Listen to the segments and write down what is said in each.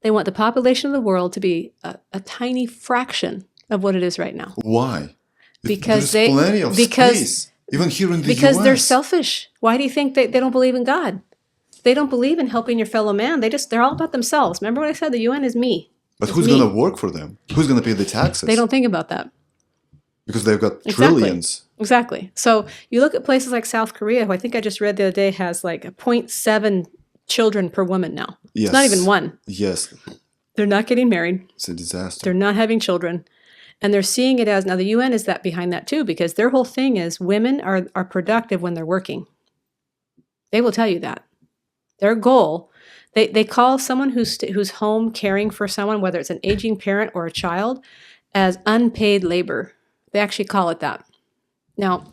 They want the population of the world to be a tiny fraction of what it is right now. Why? Because There's plenty of space, even here in the because US. they're selfish. Why do you think they don't believe in God? They don't believe in helping your fellow man. They're all about themselves. Remember what I said? The UN is me. But It's who's me. going to work for them? Who's going to pay the taxes? They don't think about that. Because they've got Exactly. trillions. Exactly. So you look at places like South Korea, who I think I just read the other day has like 0.7 children per woman now. Yes. It's not even one. Yes. They're not getting married. It's a disaster. They're not having children. And they're seeing it as, now the UN is that behind that too, because their whole thing is women are productive when they're working. They will tell you that. Their goal, they call someone who's home caring for someone, whether it's an aging parent or a child, as unpaid labor. They actually call it that. Now,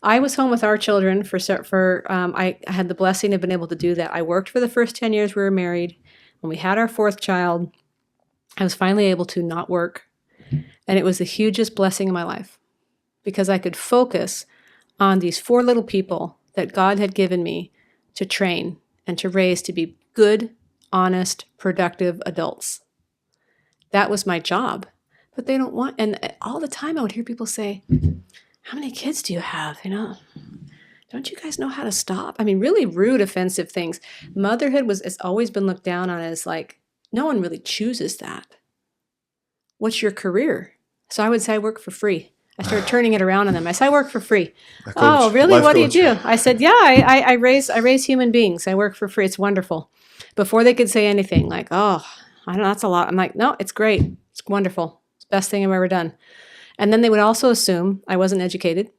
I was home with our children I had the blessing of being able to do that. I worked for the first 10 years we were married. When we had our fourth child, I was finally able to not work. And it was the hugest blessing in my life because I could focus on these 4 little people that God had given me to train and to raise to be good, honest, productive adults. That was my job. But they don't want, and all the time I would hear people say, how many kids do you have? Don't you guys know how to stop? I mean, really rude, offensive things. Motherhood has always been looked down on as like, no one really chooses that. What's your career? So I would say I work for free. I started turning it around on them. I said, I work for free. Oh, really? What do you do? I said, yeah, I raise human beings. I work for free. It's wonderful. Before they could say anything like, oh, I don't know, that's a lot. I'm like, no, it's great. It's wonderful. It's the best thing I've ever done. And then they would also assume I wasn't educated.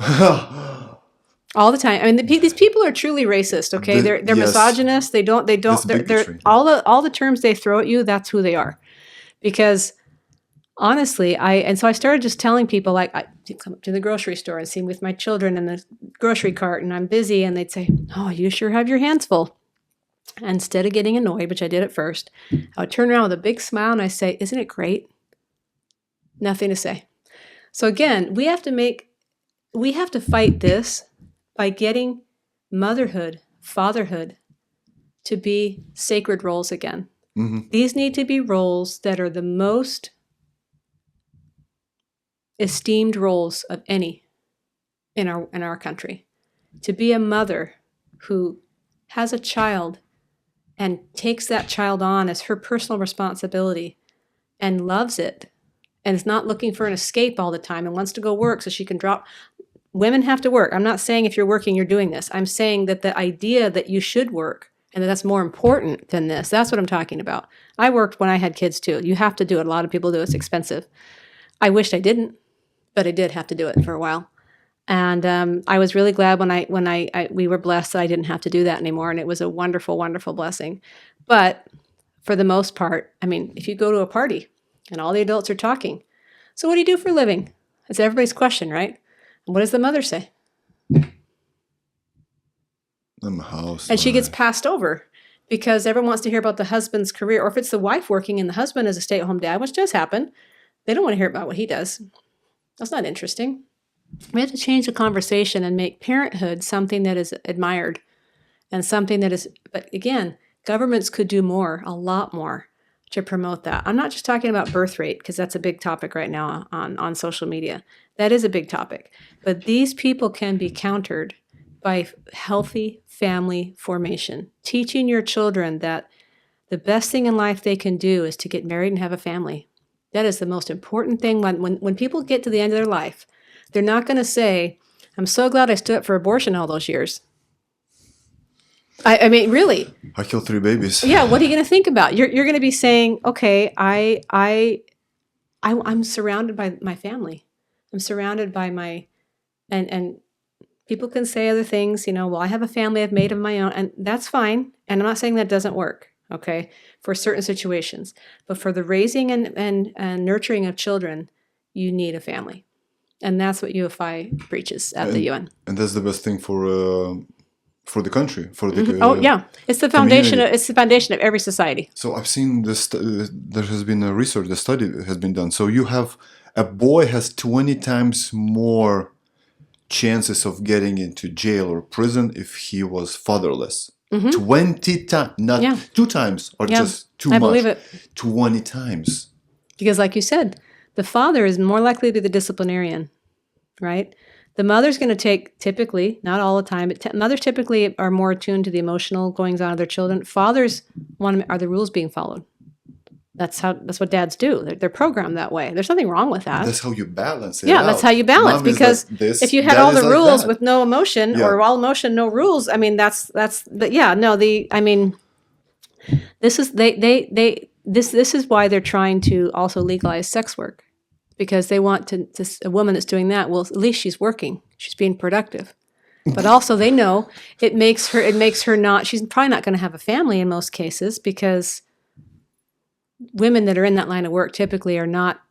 All the time. I mean, these people are truly racist. Okay, they're yes. Misogynist. They're all the terms they throw at you. That's who they are. Because honestly, so I started just telling people, like, I come up to the grocery store and see me with my children in the grocery cart, and I'm busy, and they'd say, "Oh, you sure have your hands full." And instead of getting annoyed, which I did at first, I would turn around with a big smile and I say, "Isn't it great?" Nothing to say. So again, we have to fight this by getting motherhood, fatherhood to be sacred roles again. Mm-hmm. These need to be roles that are the most esteemed roles of any in our country. To be a mother who has a child and takes that child on as her personal responsibility and loves it and is not looking for an escape all the time and wants to go work so she can drop. Women have to work. I'm not saying if you're working, you're doing this. I'm saying that the idea that you should work and that's more important than this, that's what I'm talking about. I worked when I had kids too. You have to do it. A lot of people do. It's expensive. I wished I didn't, but I did have to do it for a while. And I was really glad when we were blessed that I didn't have to do that anymore. And it was a wonderful, wonderful blessing. But for the most part, I mean, if you go to a party and all the adults are talking, so what do you do for a living? It's everybody's question, right? And what does the mother say? I'm a house. And she gets passed over because everyone wants to hear about the husband's career. Or if it's the wife working and the husband is a stay-at-home dad, which does happen, they don't want to hear about what he does. That's not interesting. We have to change the conversation and make parenthood something that is admired and something that is, but again, governments could do more, a lot more to promote that. I'm not just talking about birth rate because that's a big topic right now on social media. That is a big topic. But these people can be countered by healthy family formation, teaching your children that the best thing in life they can do is to get married and have a family. That is the most important thing. When people get to the end of their life, they're not going to say, I'm so glad I stood up for abortion all those years. I mean, really. I killed 3 babies. Yeah, what are you going to think about? You're going to be saying, okay, I'm surrounded by my family. I'm surrounded by and people can say other things, well, I have a family I've made of my own, and that's fine. And I'm not saying that doesn't work, okay, for certain situations. But for the raising and nurturing of children, you need a family. And that's what UFI preaches at the UN. And that's the best thing for the country, for the it's the foundation. It's the foundation of every society. So I've seen this. There has been a research, the study has been done. So you have a boy has 20 times more chances of getting into jail or prison if he was fatherless. 20 times, not Yeah. 2 times or Yeah. just too I much. believe it. 20 times. Because like you said, the father is more likely to be the disciplinarian, right? The mother's going to take, typically, not all the time, but mothers typically are more attuned to the emotional goings on of their children. Fathers are the rules being followed? That's what dads do. They're programmed that way. There's nothing wrong with that. That's how you balance it Yeah, out. that's how you balance. Mom is Because like this, if you had dad all is the like rules that. with no emotion, Yeah. or all emotion, no rules, I mean, this is why they're trying to also legalize sex work, because they want a woman that's doing that, well, at least she's working, she's being productive. But also they know it makes her not, she's probably not going to have a family in most cases, because women that are in that line of work typically are not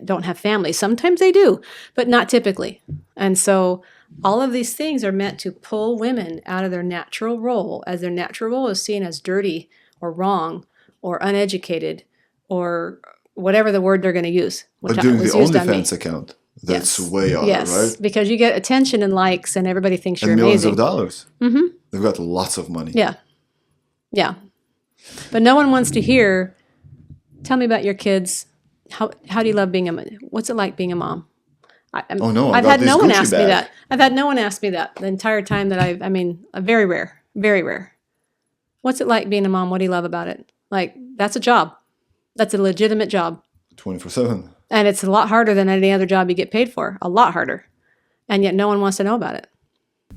don't have families. Sometimes they do, but not typically. And so all of these things are meant to pull women out of their natural role, as their natural role is seen as dirty or wrong or uneducated or whatever the word they're going to use. But doing the OnlyFans account, that's way out, right? Because you get attention and likes, and everybody thinks you're and millions amazing. of dollars. Mm-hmm. They've got lots of money. Yeah. Yeah. But no one wants to hear, tell me about your kids. How do you love being what's it like being a mom? I've had no one ask me that. I've had no one ask me that the entire time that very rare, very rare. What's it like being a mom? What do you love about it? Like, that's a job. That's a legitimate job. 24/7. And it's a lot harder than any other job you get paid for. A lot harder. And yet no one wants to know about it.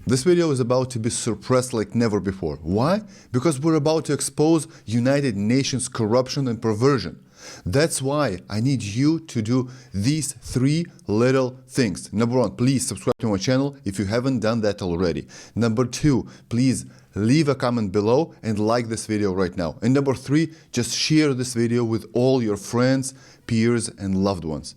This video is about to be suppressed like never before. Why? Because we're about to expose United Nations corruption and perversion. That's why I need you to do these 3 little things. Number 1, please subscribe to my channel if you haven't done that already. Number 2, please leave a comment below and like this video right now. And number 3, just share this video with all your friends, peers, and loved ones.